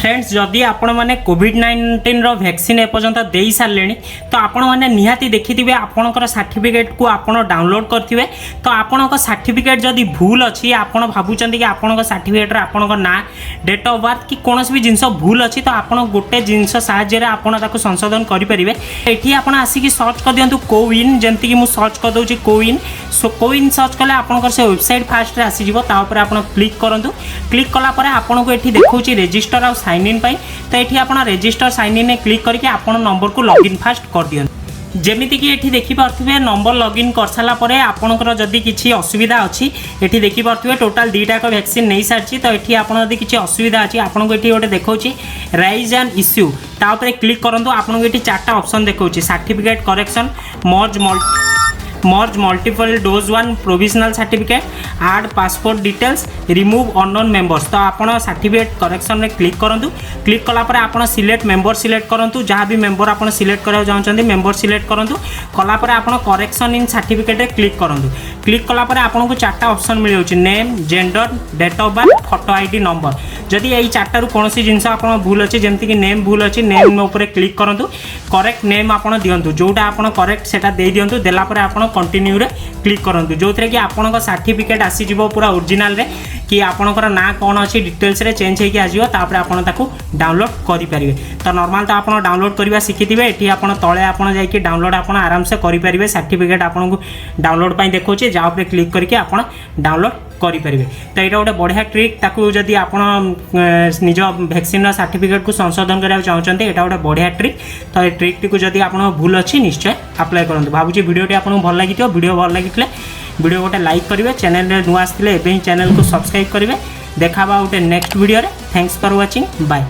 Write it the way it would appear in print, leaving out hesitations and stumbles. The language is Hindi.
फ्रेंड्स जदि आपण मैंने कोविड-19 रो वैक्सीन एपर्यंत दे सारे तो आपण मैंने निहाती देखिथे आपणकर सर्टिफिकेट को आपण डाउनलोड करेंगे तो आपण सर्टिफिकेट जदि भूल अच्छी आपण भावुं कि आपण सर्टिफिकेट आपण ना डेट ऑफ बर्थ कि कौन भी जिनस भूल अच्छी तो आप गोटे जिनस साहाय्य आपण संशोधन करेंगे। ये आप आसिक सर्च कर दिंतु कोविन जमीक मुझे सर्च कर दूसरी कोविन कोविन सर्च कले आपंकर से वेबसाइट फास्ट आसीज तापर आप क्लिक करूँ क्लिक कलापर आपन को ये देखा रेजिस्टर आ साइन इन पाई तो ये आप रेजिस्टर साइन इन क्लिक करके आपन नंबर को लॉगिन फास्ट कर दियंतु जमीती कि ये देखिपे नंबर लॉगिन कर सारापर आपंकर जदि किसी असुविधा अच्छी ये देखिपे टोटाल 2टाक वैक्सीन नहीं सारी तो ये आपड़ी किसी असुविधा अच्छी आपको ये गोटे देखा राइज एंड इश्यू तापर क्लिक करूँ आपको ये 4टा ऑप्शन देखा certificate correction merge multiple dose 1 provisional certificate add passport details remove unknown members तो आप सर्टिफिकेट करेक्शन में क्लिक करूँ क्लिक कलापर आप सिलेक्ट मेंबर सिलेक्ट करूँ जहाँ भी मेंबर आप सिलेक्ट करने चाहते मेंबर सिलेक्ट करूँ कलापर आप करेक्शन इन सर्टिफिकेट क्लिक करूँ क्लिक कलापर आपको 4टा ऑप्शन मिल जाए name gender date of birth photo ID number जदि यही 4टारू कौन जिनस आप भूल अच्छे जमीक नेम भूल अच्छी नेम उपर क्लिक करूँ करेक्ट नेम आप दिंतु जोटा आप करेक्ट से दिंतु देलापर आप कंटिन्यू रे क्लिक करूँ जो थे कि आपन सर्टिफिकेट आसीज पूरा ओरिजिनल रे कि आपणकर ना कौन अच्छी डिटेल्स रे चेंज होगी आसो तापर आपन ताकू डाउनलोड करेंगे तो नॉर्मल तो आप डाउनलोड करवा शिखिथे ये आप तले आप जाकि डाउनलोड आप आराम से करेंगे सर्टिफिकेट आपको डाउनलोड पर देखा जहाँ पर क्लिक करके आप डाउनलोड करेंगे तो यहाँ गोटे बढ़िया ट्रिक ताकू जदि आप निज वैक्सीन सर्टिफिकेट को संशोधन करने चाहते यहाँ गोटे बढ़िया ट्रिक तो ये ट्रिक टी जदि आप भूल अच्छी निश्चय अप्लाई करूँ भावुँ भिडियोटी आपको भल लगी वीडियो भल लगी वीडियो गोटे लाइक करेंगे चैनल रे नुआ आसते चैनल को सब्सक्राइब करेंगे देखा गोटे नेक्स्ट वीडियो रे थैंक्स फॉर वाचिंग बाय।